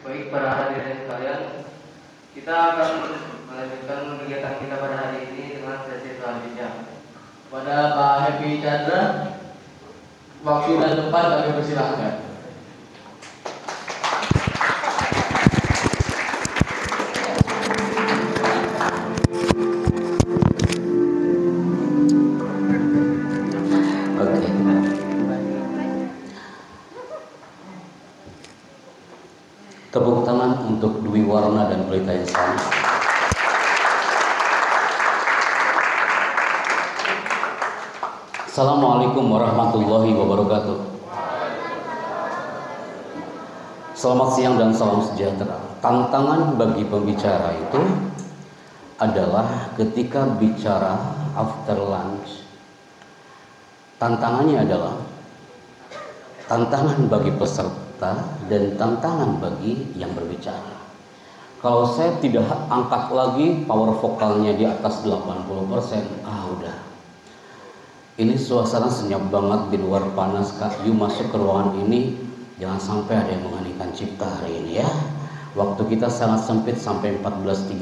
Baik para hadirin sekalian, kita akan melanjutkan kegiatan kita pada hari ini dengan sesi selanjutnya. Pada Pak Happy Chandra, waktu dan tempat kami persilahkan. Tepuk tangan untuk Dwi Warna dan Pelita Insani. Assalamualaikum warahmatullahi wabarakatuh. Selamat siang dan salam sejahtera. Tantangan bagi pembicara itu adalah ketika bicara after lunch. Tantangannya adalah tantangan bagi peserta dan tantangan bagi yang berbicara. Kalau saya tidak angkat lagi power vokalnya di atas 80%, udah. Ini suasana senyap banget di luar panas, Kak. You masuk ke ruangan ini, jangan sampai ada yang menganikan cipta hari ini ya. Waktu kita sangat sempit sampai 14.30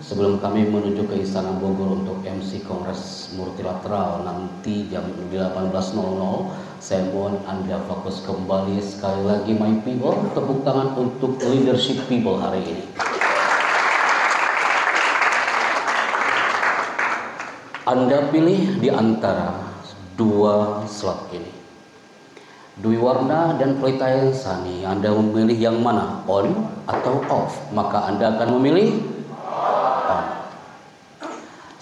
sebelum kami menuju ke Istana Bogor untuk MC Kongres Multilateral nanti jam 18.00. Saya mohon Anda fokus kembali. Sekali lagi my people, tepuk tangan untuk leadership people hari ini. Anda pilih di antara dua slot ini, Dwi Warna dan Pelita Insani. Anda memilih yang mana, on atau off? Maka Anda akan memilih on.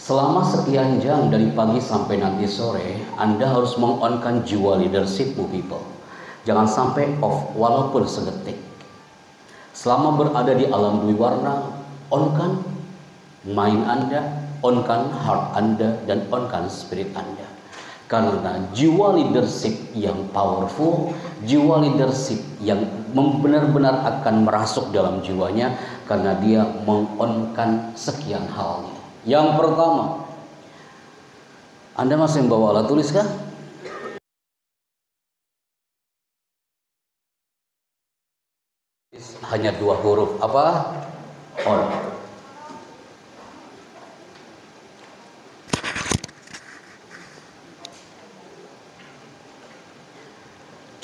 Selama sekian jam dari pagi sampai nanti sore, Anda harus meng-on-kan jiwa leadership-mu people. Jangan sampai off walaupun sedetik. Selama berada di alam Dwi Warna, on-kan mind Anda, on-kan heart Anda, dan on-kan spirit Anda. Karena jiwa leadership yang powerful, jiwa leadership yang benar-benar akan merasuk dalam jiwanya, karena dia meng-on-kan sekian halnya. Yang pertama, Anda masih membawa alat tulis kah? Hanya dua huruf, apa? On.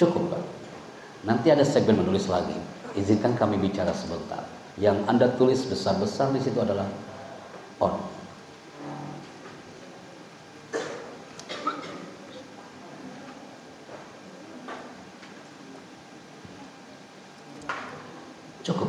Cukup, Pak. Nanti ada segmen menulis lagi. Izinkan kami bicara sebentar. Yang Anda tulis besar-besar di situ adalah on. Cukup.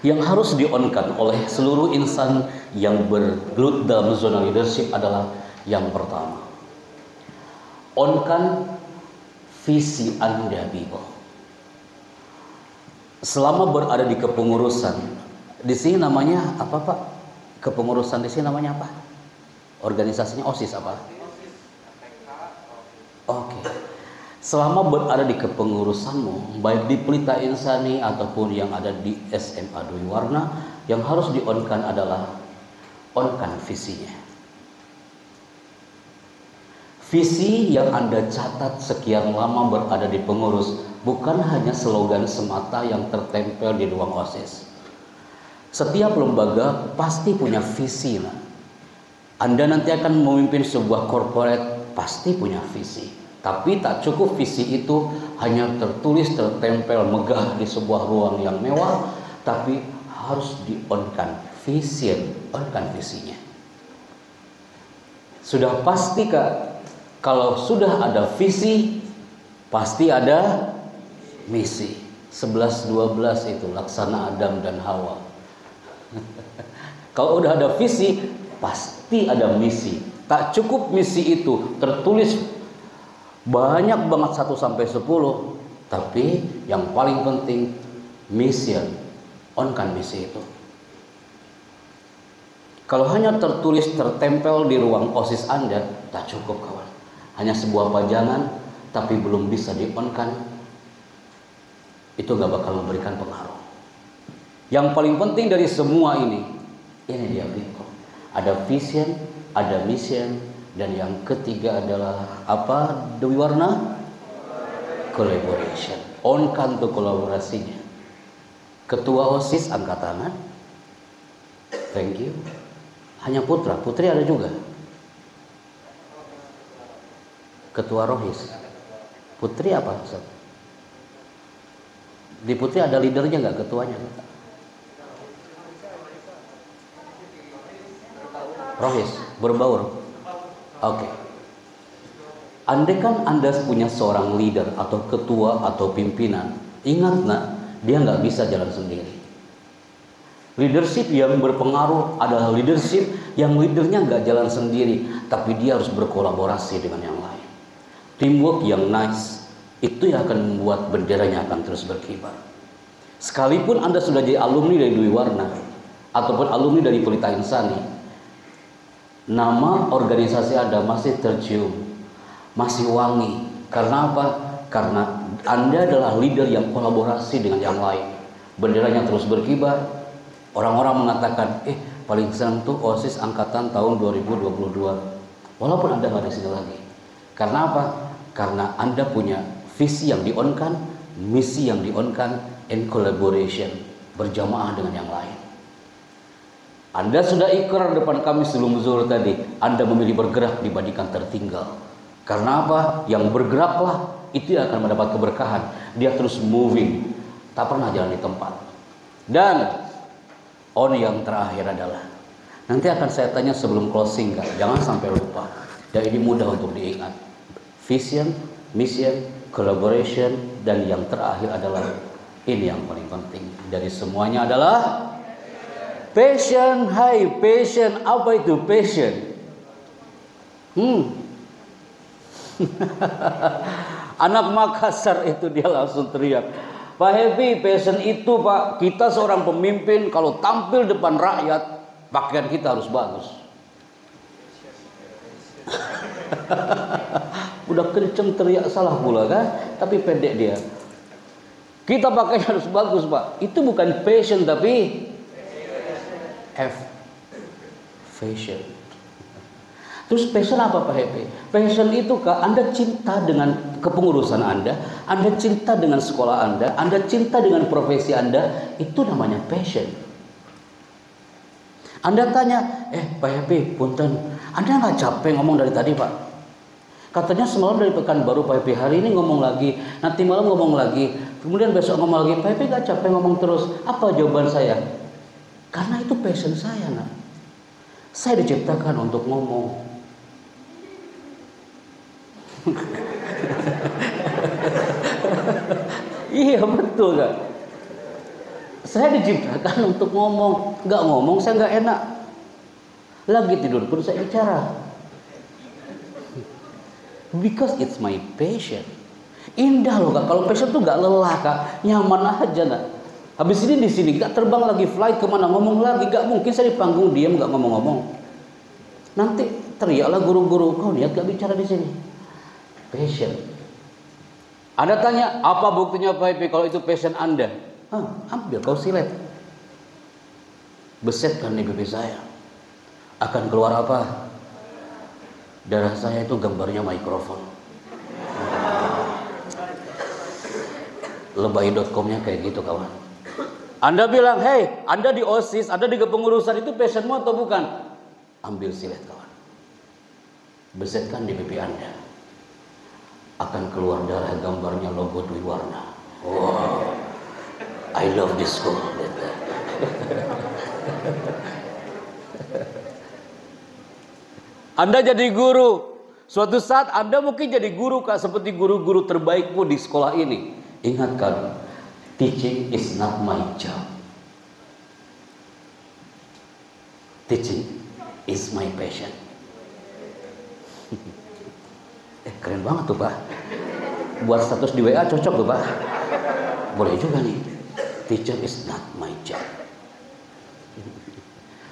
Yang harus di-on-kan oleh seluruh insan yang bergelut dalam zona leadership adalah yang pertama, on-kan visi Anda people. Selama berada di kepengurusan, di sini namanya apa Pak? Kepengurusan di sini namanya apa? Organisasinya OSIS apa? Oke. Selama berada di kepengurusanmu, baik di Pelita Insani ataupun yang ada di SMA Dwi Warna, yang harus di-on-kan adalah on-kan visinya. Visi yang Anda catat sekian lama berada di pengurus bukan hanya slogan semata yang tertempel di ruang OSIS. Setiap lembaga pasti punya visi. Anda nanti akan memimpin sebuah corporate, pasti punya visi. Tapi tak cukup visi itu hanya tertulis, tertempel, megah di sebuah ruang yang mewah, tapi harus di-on-kan vision, on-kan visinya. Sudah pasti Kak, kalau sudah ada visi, pasti ada misi. 11-12 itu laksana Adam dan Hawa. Kalau udah ada visi, pasti ada misi. Tak cukup misi itu tertulis banyak banget 1-10, tapi yang paling penting mission, on-kan misi itu. Kalau hanya tertulis tertempel di ruang OSIS Anda, tak cukup kawan. Hanya sebuah pajangan, tapi belum bisa di-on-kan, itu gak bakal memberikan pengaruh. Yang paling penting dari semua ini dia people. Ada vision, ada mission, Dan yang ketiga adalah apa? Dwi warna collaboration. On-kan tuh kolaborasinya. Ketua OSIS angkat tangan. Thank you. Hanya putra, putri ada juga. Ketua Rohis. Putri apa? Di putri ada leadernya nggak, ketuanya? Rohis, berbaur. Oke. Andai kan Anda punya seorang leader atau ketua atau pimpinan, ingat nak, dia nggak bisa jalan sendiri. Leadership yang berpengaruh adalah leadership yang leadernya nggak jalan sendiri, tapi dia harus berkolaborasi dengan yang lain. Teamwork yang nice, itu yang akan membuat benderanya akan terus berkibar. Sekalipun Anda sudah jadi alumni dari Dwi Warna, ataupun alumni dari Pelita Insani, nama organisasi Anda masih tercium, masih wangi. Karena apa? Karena Anda adalah leader yang kolaborasi dengan yang lain. Benderanya terus berkibar. Orang-orang mengatakan, paling senang tuh OSIS angkatan tahun 2022. Walaupun Anda nggak di sini lagi. Karena apa? Karena Anda punya visi yang di-on-kan, misi yang di-on-kan, and collaboration, berjamaah dengan yang lain. Anda sudah ikrar depan kami sebelum zuhur tadi, Anda memilih bergerak dibandingkan tertinggal. Karena apa? Yang bergeraklah, itu yang akan mendapat keberkahan. Dia terus moving, tak pernah jalan di tempat. Dan on yang terakhir adalah, nanti akan saya tanya sebelum closing, jangan sampai lupa. Dan ini mudah untuk diingat. Vision, mission, collaboration, dan yang terakhir adalah ini yang paling penting dari semuanya adalah passion. Hai, passion. Apa itu passion? Anak Makassar itu dia langsung teriak, Pak Happy, passion itu Pak, kita seorang pemimpin kalau tampil depan rakyat, pakaian kita harus bagus. Udah kenceng teriak salah pula kan, tapi pendek dia. Kita pakaian harus bagus Pak. Itu bukan passion tapi F, fashion. Terus passion apa Pak Happy? Passion itu Kak, Anda cinta dengan kepengurusan Anda cinta dengan sekolah Anda cinta dengan profesi Anda, itu namanya passion. Anda tanya, Pak Happy, punten, Anda nggak capek ngomong dari tadi Pak? Katanya semalam dari Pekanbaru Pak Happy, hari ini ngomong lagi, nanti malam ngomong lagi, kemudian besok ngomong lagi. Pak Happy nggak capek ngomong terus? Apa jawaban saya? Karena itu passion saya nak. Saya diciptakan untuk ngomong. Iya betul kan? Saya diciptakan untuk ngomong. Nggak ngomong saya nggak enak. Lagi tidur pun saya bicara. Because it's my passion. Indah loh Kak. Kalau passion tuh nggak lelah Kak. Nyaman aja nak. Habis ini di sini nggak terbang lagi, flight kemana, ngomong lagi. Nggak mungkin saya di panggung diam nggak ngomong-ngomong. Nanti teriaklah guru-guru, kau lihat nggak bicara di sini. Passion. Anda tanya, apa buktinya Pak Happy kalau itu passion Anda? Ambil kau silet. Besetkan di pipi saya. Akan keluar apa? Darah saya itu gambarnya mikrofon. Lebay.com-nya kayak gitu kawan. Anda bilang, hey, Anda di OSIS, Anda di kepengurusan, itu passionmu atau bukan? Ambil silet kawan. Besetkan di pipi Anda. Akan keluar darah gambarnya logo Dwi Warna. Wow, I love this school. Anda jadi guru. Suatu saat Anda mungkin jadi guru Kak, seperti guru-guru terbaikmu di sekolah ini. Ingatkan, teaching is not my job. Teaching is my passion. Keren banget tuh Pak. Buat status di WA cocok tuh Pak. Boleh juga nih. Teacher is not my job.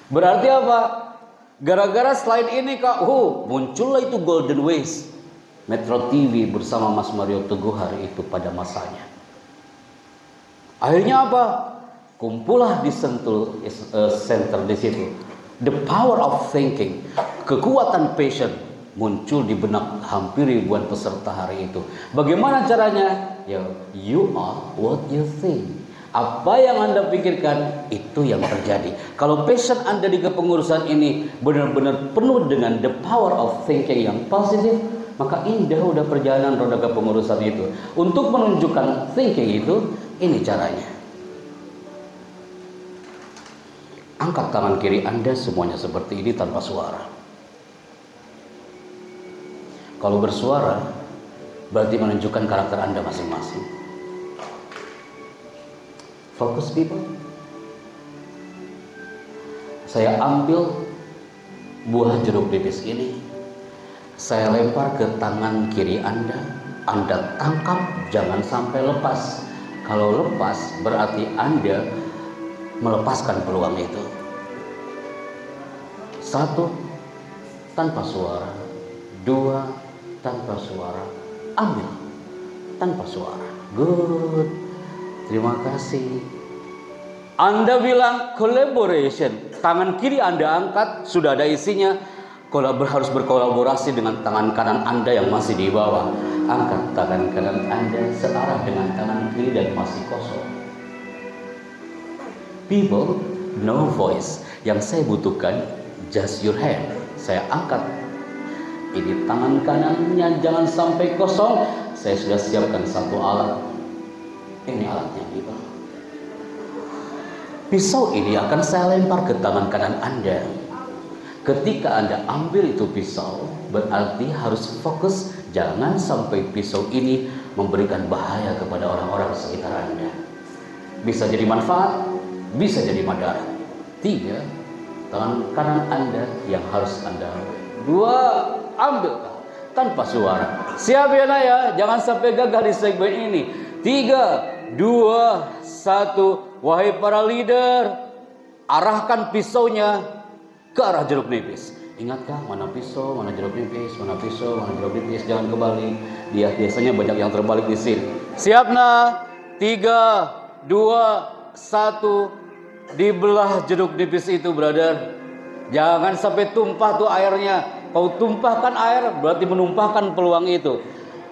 Berarti apa? Gara-gara slide ini Kak, muncullah itu Golden Ways. Metro TV bersama Mas Mario Teguh hari itu pada masanya. Akhirnya apa? Kumpullah di Sentul Center di situ. The power of thinking, kekuatan passion muncul di benak hampir ribuan peserta hari itu. Bagaimana caranya? Ya, you are what you think. Apa yang Anda pikirkan, itu yang terjadi. Kalau passion Anda di kepengurusan ini benar-benar penuh dengan the power of thinking yang positif, maka indah udah perjalanan roda kepengurusan itu. Untuk menunjukkan thinking itu, ini caranya. Angkat tangan kiri Anda semuanya seperti ini tanpa suara. Kalau bersuara, berarti menunjukkan karakter Anda masing-masing. Fokus people. Saya ambil buah jeruk nipis ini, saya lempar ke tangan kiri Anda. Anda tangkap, jangan sampai lepas. Kalau lepas, berarti Anda melepaskan peluang itu. 1, tanpa suara. 2, tanpa suara. Ambil tanpa suara. Good. Terima kasih. Anda bilang collaboration. Tangan kiri Anda angkat, sudah ada isinya. Harus berkolaborasi dengan tangan kanan Anda yang masih di bawah. Angkat tangan kanan Anda searah dengan tangan kiri dan masih kosong. People, no voice. Yang saya butuhkan, just your hand. Saya angkat. Ini tangan kanannya, jangan sampai kosong. Saya sudah siapkan satu alat. Ini alatnya, people. Pisau ini akan saya lempar ke tangan kanan Anda. Ketika Anda ambil itu pisau, berarti harus fokus. Jangan sampai pisau ini memberikan bahaya kepada orang-orang sekitar Anda. Bisa jadi manfaat, bisa jadi madarat. 3, tangan kanan Anda yang harus Anda ambil. 2, ambil tanpa suara. Siap ya Naya? Jangan sampai gagal di segmen ini. 3, 2, 1. Wahai para leader, arahkan pisaunya ke arah jeruk nipis. Ingatkah mana pisau, mana jeruk nipis, mana pisau, mana jeruk nipis? Jangan kebalik. Dia biasanya banyak yang terbalik di sini. Siap nah? 3, 2, 1. Dibelah jeruk nipis itu, brother. Jangan sampai tumpah tuh airnya. Kau tumpahkan air, berarti menumpahkan peluang itu.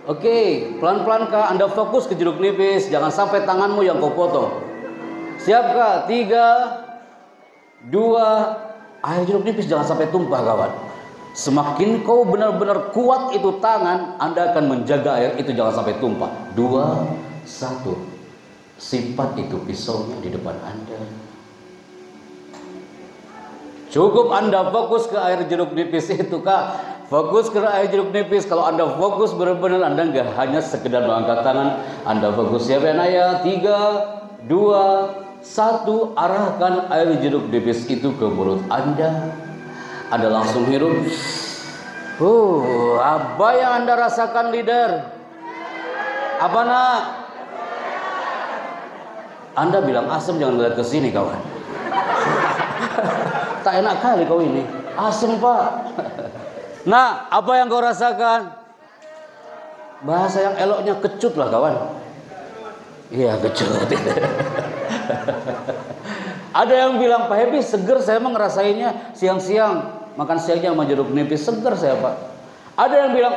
Oke, pelan-pelan kah? Anda fokus ke jeruk nipis. Jangan sampai tanganmu yang kau potong. Siapkah? 3, 2. Air jeruk nipis jangan sampai tumpah, kawan. Semakin kau benar-benar kuat itu tangan, Anda akan menjaga air itu jangan sampai tumpah. 2, 1. Simpan itu pisaunya di depan Anda. Cukup Anda fokus ke air jeruk nipis itu, Kak. Fokus ke air jeruk nipis. Kalau Anda fokus benar-benar, Anda nggak hanya sekedar mengangkat tangan. Anda fokus. Siap ya Naya? 3, 2, 1. Arahkan air jeruk nipis itu ke mulut Anda. Anda langsung hirup. Apa yang Anda rasakan, leader? Apa nak? Anda bilang asam, jangan melihat ke sini, kawan. Tak enak kali kau ini. Asam, Pak. Nah, apa yang kau rasakan? Bahasa yang eloknya kecut lah, kawan. Iya, kecut. Ada yang bilang, Pak Happy seger, saya emang ngerasainnya siang-siang. Makan siangnya sama jeruk nipis, seger saya, Pak. Ada yang bilang,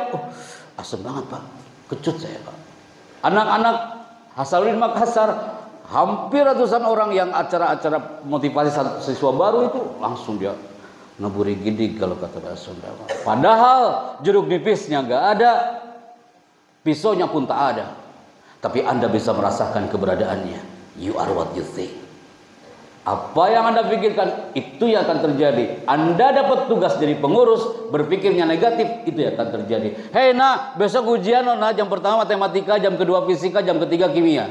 asam banget, Pak. Kecut saya, Pak. Anak-anak Hasanuddin Makassar, hampir ratusan orang yang acara-acara motivasi siswa baru itu langsung dia ngeburi gidig kalau kata bahasa Sunda. Padahal jeruk nipisnya nggak ada, pisaunya pun tak ada, tapi Anda bisa merasakan keberadaannya. You are what you think. Apa yang Anda pikirkan itu yang akan terjadi. Anda dapat tugas jadi pengurus, berpikirnya negatif, itu yang akan terjadi. Hei nak, besok ujian nah, jam pertama matematika, jam kedua fisika, jam ketiga kimia.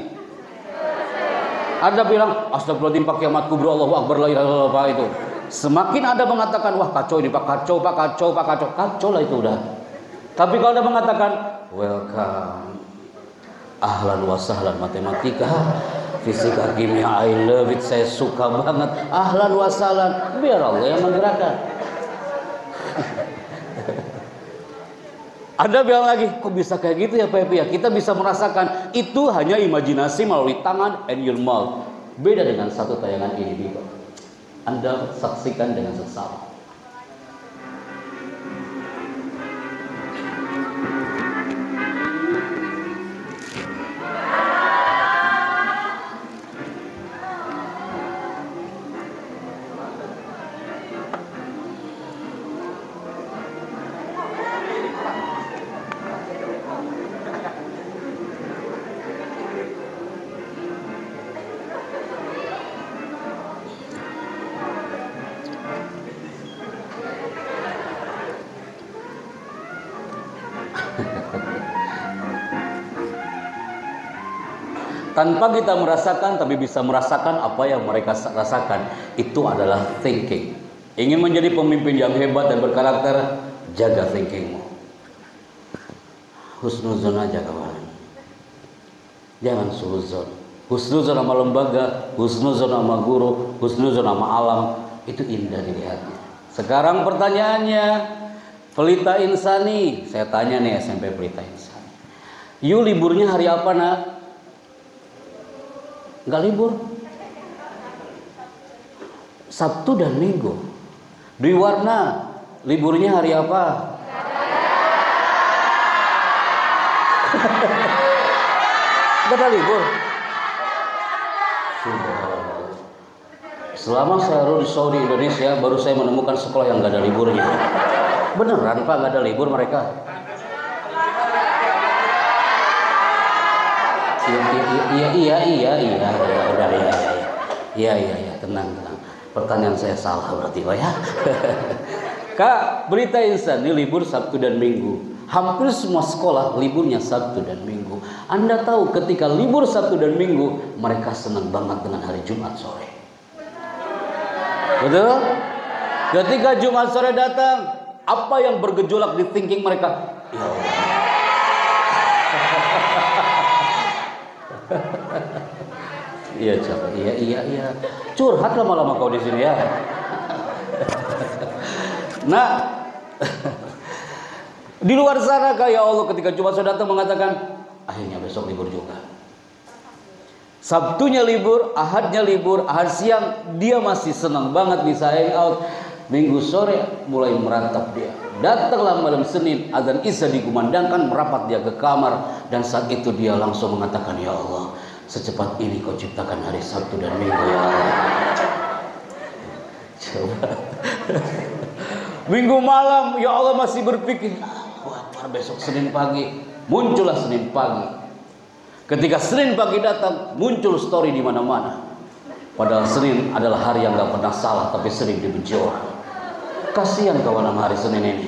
Anda bilang, astagfirullahaladzim Pak kiamat kubro, Allahu Akbar, la ilaha illallah, itu. Semakin Anda mengatakan, wah kacau ini Pak, kacau Pak, kacau Pak, kacau. Kacau lah itu udah. Tapi kalau Anda mengatakan, welcome, ahlan wa sahlan matematika, fisika, kimia, I love it, saya suka banget, ahlan wa sahlan, biar Allah yang menggerakkan. Anda bilang lagi, kok bisa kayak gitu ya Pak Happy ya? Kita bisa merasakan itu hanya imajinasi melalui tangan and your mouth. Beda dengan satu tayangan ini, Bibo. Anda saksikan dengan seksama. Tanpa kita merasakan, tapi bisa merasakan apa yang mereka rasakan. Itu adalah thinking. Ingin menjadi pemimpin yang hebat dan berkarakter, jaga thinkingmu. Husnuzon aja kawan. Jangan suuzon. Husnuzon sama lembaga, husnuzon sama guru, husnuzon sama alam. Itu indah dilihatnya. Sekarang pertanyaannya, Pelita Insani. Saya tanya nih SMP Pelita Insani. You liburnya hari apa nak? Enggak libur. Sabtu dan Minggu. Dwi Warna, liburnya hari apa? Enggak ada libur. Selama saya roadshow di Indonesia, baru saya menemukan sekolah yang enggak ada liburnya. Beneran Pak, enggak ada libur mereka? Iya, tenang. Pertanyaan saya salah berarti Pak ya. Kak, Berita Insan ini libur Sabtu dan Minggu. Hampir semua sekolah liburnya Sabtu dan Minggu. Anda tahu ketika libur Sabtu dan Minggu, mereka senang banget dengan hari Jumat sore. Betul? Ketika Jumat sore datang, apa yang bergejolak di thinking mereka? Ya Allah. Iya. Curhat lama-lama kau di sini ya. Nah, di luar sana kayak Allah ketika Jumat sore datang mengatakan, akhirnya besok libur juga. Sabtunya libur, Ahadnya libur, Ahad siang dia masih senang banget bisa hang out. Minggu sore mulai merantap dia. Datanglah malam Senin, azan Isya dikumandangkan, merapat dia ke kamar, dan saat itu dia langsung mengatakan, ya Allah, secepat ini kau ciptakan hari Sabtu dan Minggu ya Allah. Coba. Minggu malam, ya Allah masih berpikir, wah besok Senin pagi. Muncullah Senin pagi. Ketika Senin pagi datang, muncul story di mana-mana. Padahal Senin adalah hari yang gak pernah salah, tapi sering dibenci orang. Kasihan kawan hari Senin ini.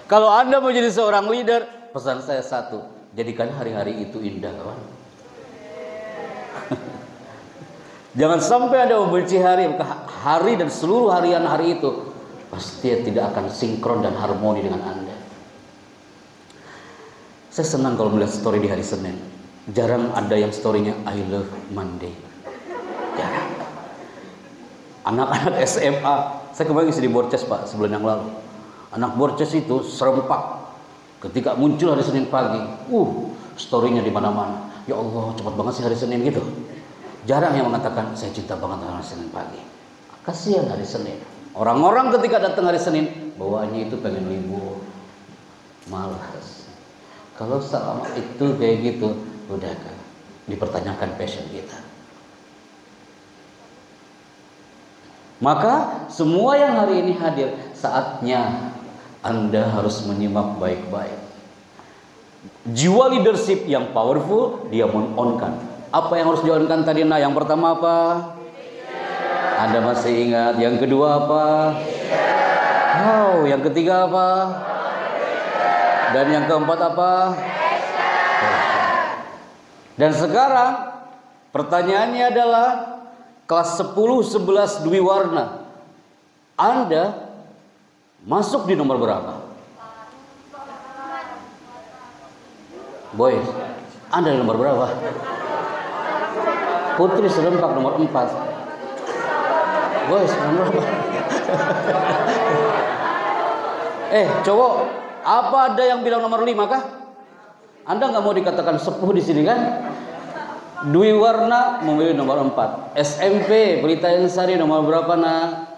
Kalau Anda mau jadi seorang leader, pesan saya satu, jadikan hari-hari itu indah kawan. Jangan sampai Anda membenci hari dan seluruh harian hari itu. Pasti tidak akan sinkron dan harmoni dengan Anda. Saya senang kalau melihat story di hari Senin. Jarang ada yang storynya I love Monday. Jarang. Anak-anak SMA, saya kemarin isi di Borces Pak, sebulan yang lalu. Anak Borces itu serempak. Ketika muncul hari Senin pagi, storynya di mana-mana. Ya Allah, cepat banget sih hari Senin gitu. Jarang yang mengatakan saya cinta banget hari Senin pagi. Kasihan hari Senin. Orang-orang ketika datang hari Senin, bawaannya itu pengen libur, malas. Kalau selama itu kayak gitu, udah kan dipertanyakan passion kita. Maka semua yang hari ini hadir, saatnya Anda harus menyimak baik-baik. Jiwa leadership yang powerful, dia men-on-kan. Apa yang harus di-on-kan tadi? Nah, yang pertama apa? Anda masih ingat? Yang kedua apa? Wow, yang ketiga apa? Dan yang keempat apa? Dan sekarang pertanyaannya adalah kelas 10, 11 Dwi Warna. Anda masuk di nomor berapa? Boy, Anda di nomor berapa? Putri Serempak nomor 4. Boy, nomor berapa? Cowok, apa ada yang bilang nomor 5 kah? Anda nggak mau dikatakan sepuh di sini kan? Dwi Warna memilih nomor 4. SMP Pelita Insani nomor berapa nak?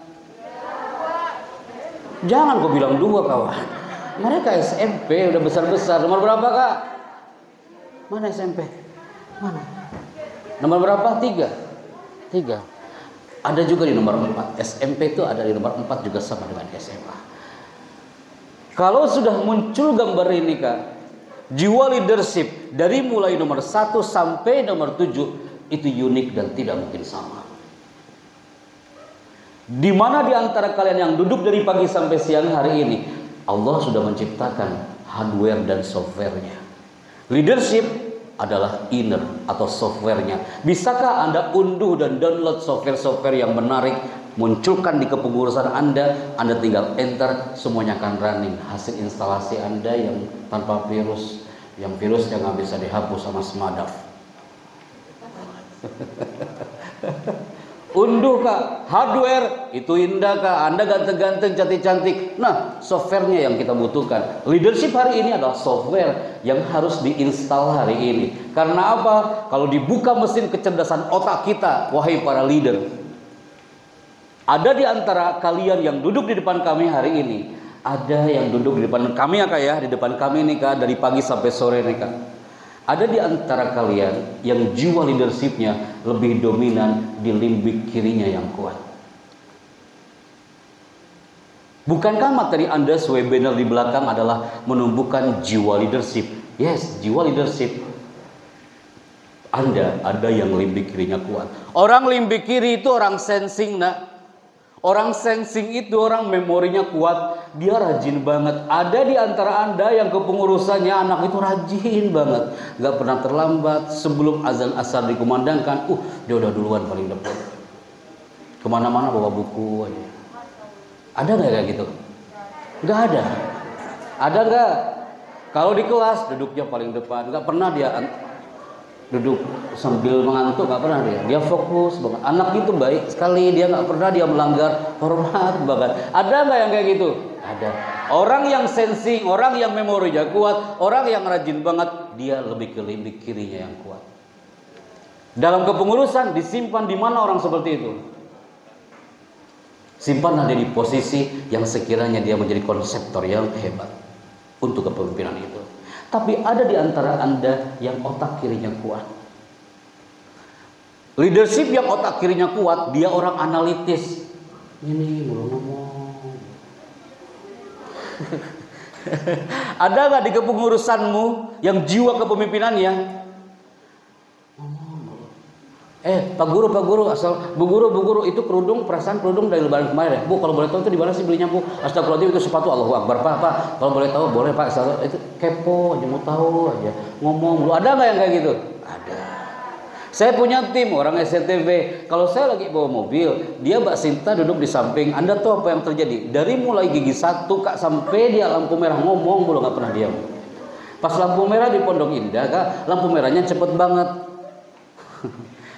Jangan kau bilang 2 kawan. Mereka SMP udah besar-besar. Nomor berapa kak? Mana SMP? Mana? Nomor berapa? 3. Ada juga di nomor 4. SMP itu ada di nomor 4 juga sama dengan SMA. Kalau sudah muncul gambar ini kak, jiwa leadership dari mulai nomor 1 sampai nomor 7 itu unik dan tidak mungkin sama. Di mana di antara kalian yang duduk dari pagi sampai siang hari ini, Allah sudah menciptakan hardware dan softwarenya. Leadership adalah inner atau softwarenya. Bisakah Anda unduh dan download software-software yang menarik, munculkan di kepengurusan Anda tinggal enter, semuanya akan running. Hasil instalasi Anda yang tanpa virus, yang virusnya nggak bisa dihapus sama Smadaf. Unduh kak, hardware itu indah kak, Anda ganteng-ganteng, cantik-cantik. Nah, softwarenya yang kita butuhkan. Leadership hari ini adalah software yang harus diinstal hari ini. Karena apa? Kalau dibuka mesin kecerdasan otak kita, wahai para leader, ada di antara kalian yang duduk di depan kami hari ini, ada yang duduk di depan kami ya kak ya, di depan kami nih kak, dari pagi sampai sore nih kak. Ada di antara kalian yang jiwa leadershipnya lebih dominan di limbik kirinya yang kuat. Bukankah materi Anda sesuai banner di belakang adalah menumbuhkan jiwa leadership? Yes, jiwa leadership. Anda ada yang limbik kirinya kuat. Orang limbik kiri itu orang sensing nak. Orang sensing itu orang memorinya kuat, dia rajin banget. Ada di antara Anda yang kepengurusannya anak itu rajin banget, gak pernah terlambat. Sebelum azan asar dikumandangkan, dia udah duluan paling depan. Kemana-mana bawa buku aja. Ada nggak kayak gitu? Nggak ada. Ada nggak? Kalau di kelas duduknya paling depan, nggak pernah dia duduk sambil mengantuk, nggak pernah dia fokus banget. Anak itu baik sekali, dia nggak pernah dia melanggar hormat banget. Ada nggak yang kayak gitu? Ada. Orang yang sensing, orang yang memorinya kuat, orang yang rajin banget, dia lebih ke limbik kirinya yang kuat. Dalam kepengurusan disimpan di mana orang seperti itu? Simpanlah dia di posisi yang sekiranya dia menjadi konseptor yang hebat untuk kepemimpinan itu. Tapi ada di antara Anda yang otak kirinya kuat. Leadership yang otak kirinya kuat, dia orang analitis. Ini belum ngomong. Ada nggak di kepengurusanmu yang jiwa kepemimpinannya? Pak guru, asal bu guru itu kerudung, perasaan kerudung dari lebaran kemarin. Bu, kalau boleh tahu itu di mana sih belinya, Bu? Astagfirullahaladzim, itu sepatu, Allahu Akbar, Pak. Kalau boleh tahu, boleh Pak. Itu kepo aja, mau tahu aja, ngomong. Lu ada nggak yang kayak gitu? Ada. Saya punya tim orang SCTV. Kalau saya lagi bawa mobil, dia Mbak Sinta duduk di samping. Anda tahu apa yang terjadi? Dari mulai gigi 1 kak sampai dia lampu merah ngomong, belum nggak pernah diam. Pas lampu merah di Pondok Indah kak, lampu merahnya cepet banget.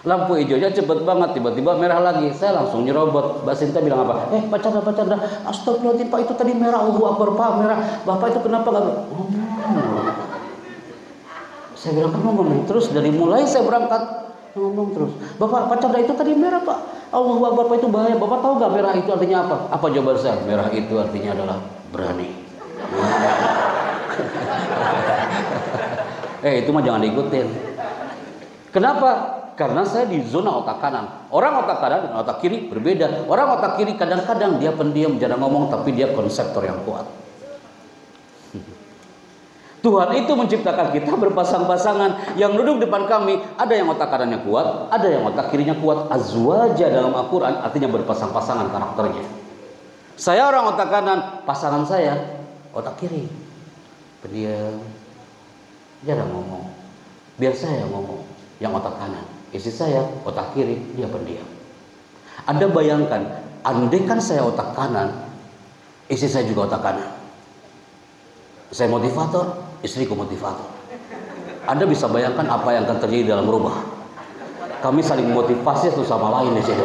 Lampu hijaunya cepet banget, tiba-tiba merah lagi. Saya langsung nyerobot. Mbak Sinta bilang apa? Pak Chandra, astagfirullahaladzim Pak, itu tadi merah. Allahu Akbar Pak, merah. Bapak itu kenapa gak ngomong? Saya bilang kan ngomong terus. Dari mulai saya berangkat ngomong terus. Pak Chandra itu tadi merah Pak. Allahu Akbar Pak, itu bahaya. Bapak tahu gak merah itu artinya apa? Apa jawaban saya? Merah itu artinya adalah berani. Itu mah jangan diikutin. Kenapa? Karena saya di zona otak kanan. Orang otak kanan dan otak kiri berbeda. Orang otak kiri kadang-kadang dia pendiam, jarang ngomong, tapi dia konseptor yang kuat. Tuhan itu menciptakan kita berpasang-pasangan. Yang duduk depan kami, ada yang otak kanannya kuat, ada yang otak kirinya kuat. Azwaja dalam Al-Quran artinya berpasang-pasangan karakternya. Saya orang otak kanan, pasangan saya otak kiri, pendiam, jarang ngomong. Biar saya ngomong, yang otak kanan. Istri saya otak kiri, dia pendiam. Anda bayangkan, andai kan saya otak kanan, istri saya juga otak kanan. Saya motivator, istriku motivator. Anda bisa bayangkan apa yang akan terjadi dalam rumah. Kami saling motivasi satu sama lain di situ.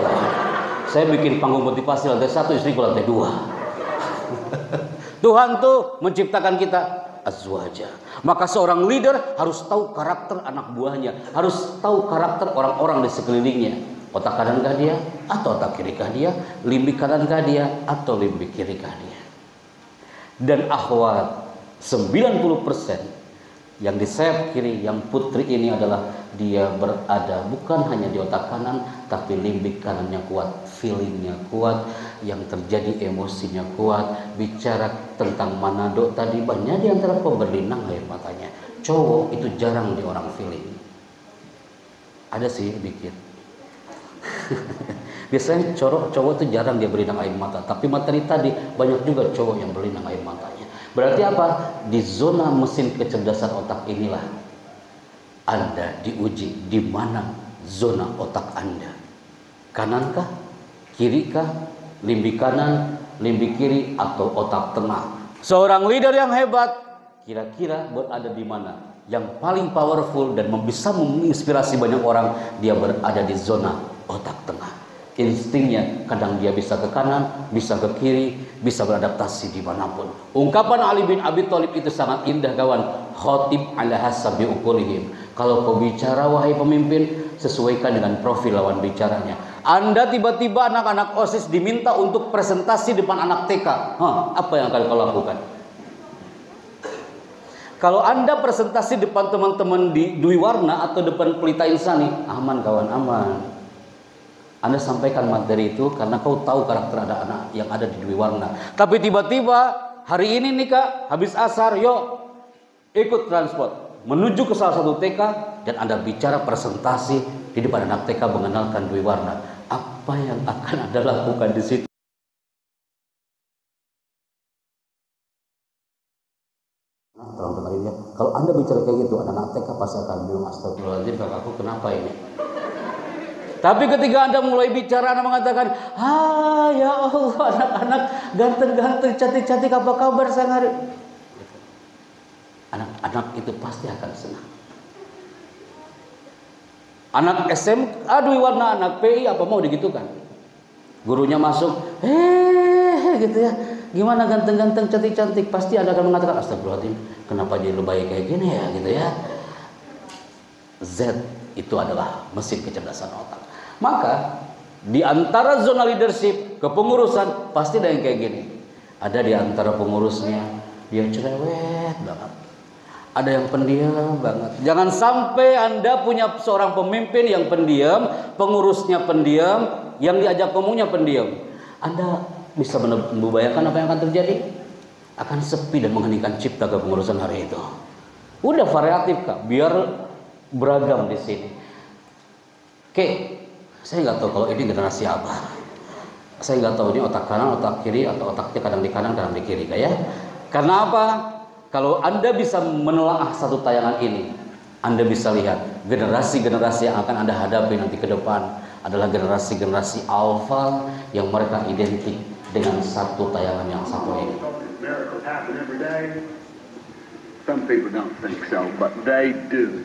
Saya bikin panggung motivasi lantai 1, istriku lantai 2. Tuhan tuh menciptakan kita azwaja. Maka seorang leader harus tahu karakter anak buahnya, harus tahu karakter orang-orang di sekelilingnya. Otak kanankah dia atau otak kirikah dia? Limbik kanankah dia atau limbik kirikah dia? Dan akhwat, 90% yang di sayap kiri, yang putri ini adalah dia berada bukan hanya di otak kanan, tapi limbik kanannya kuat, feelingnya kuat, yang terjadi emosinya kuat. Bicara tentang Manado tadi, banyak di antara pemberlinang air matanya. Cowok itu jarang di orang feeling. Ada sih dikit. Biasanya cowok itu jarang dia berlinang air mata. Tapi materi tadi banyak juga cowok yang berlinang air matanya. Berarti apa? Di zona mesin kecerdasan otak inilah Anda diuji. Di mana zona otak Anda? Kanankah? Kirikah? Limbi kanan, limbi kiri, atau otak tengah? Seorang leader yang hebat kira-kira berada di mana? Yang paling powerful dan bisa menginspirasi banyak orang, dia berada di zona otak tengah. Instingnya kadang dia bisa ke kanan, bisa ke kiri, bisa beradaptasi dimanapun. Ungkapan Ali bin Abi Thalib itu sangat indah kawan. Khotib ala hasabi uqulihim. Kalau kau bicara wahai pemimpin, sesuaikan dengan profil lawan bicaranya. Anda tiba-tiba anak-anak OSIS diminta untuk presentasi depan anak TK. Apa yang akan kau lakukan? Kalau Anda presentasi depan teman-teman di Dwi Warna atau depan Pelita Insani, aman kawan, aman. Anda sampaikan materi itu karena kau tahu karakter ada anak yang ada di Dwi Warna. Tapi tiba-tiba hari ini nih Kak, habis asar, yuk ikut transport menuju ke salah satu TK dan Anda bicara presentasi di depan anak TK mengenalkan Dwi Warna. Apa yang akan Anda lakukan di situ? Tolong dengerin ya. Kalau Anda bicara kayak gitu, anak TK pasti akan bilang astagfirullahaladzim, kakakku kenapa ini? Tapi ketika Anda mulai bicara, Anda mengatakan, ya Allah, anak-anak ganteng-ganteng, cantik-cantik, apa kabar sayang hari? Anak-anak itu pasti akan senang. Anak SMA Dwi Warna, anak PI apa mau digitukan? Gurunya masuk, gitu ya. Gimana ganteng-ganteng, cantik-cantik? Pasti Anda akan mengatakan, astagfirullahaladzim, kenapa jadi lu baik kayak gini ya, gitu ya. Z itu adalah mesin kecerdasan otak. Maka di antara zona leadership, kepengurusan, pasti ada yang kayak gini. Ada di antara pengurusnya, dia cerewet banget. Ada yang pendiam banget. Jangan sampai Anda punya seorang pemimpin yang pendiam, pengurusnya pendiam, yang diajak ngomongnya pendiam. Anda bisa membayangkan apa yang akan terjadi? Akan sepi dan mengheningkan cipta kepengurusan hari itu. Udah variatif Kak, biar beragam di sini. Oke, saya nggak tahu kalau ini generasi apa. Saya nggak tahu ini otak kanan, otak kiri, atau otaknya kadang di kanan, kadang di kiri, ya. Karena apa? Kalau Anda bisa menelaah satu tayangan ini, Anda bisa lihat generasi-generasi yang akan Anda hadapi nanti ke depan adalah generasi-generasi alfa yang mereka identik dengan satu tayangan yang satu ini. Some people don't think so, but they do.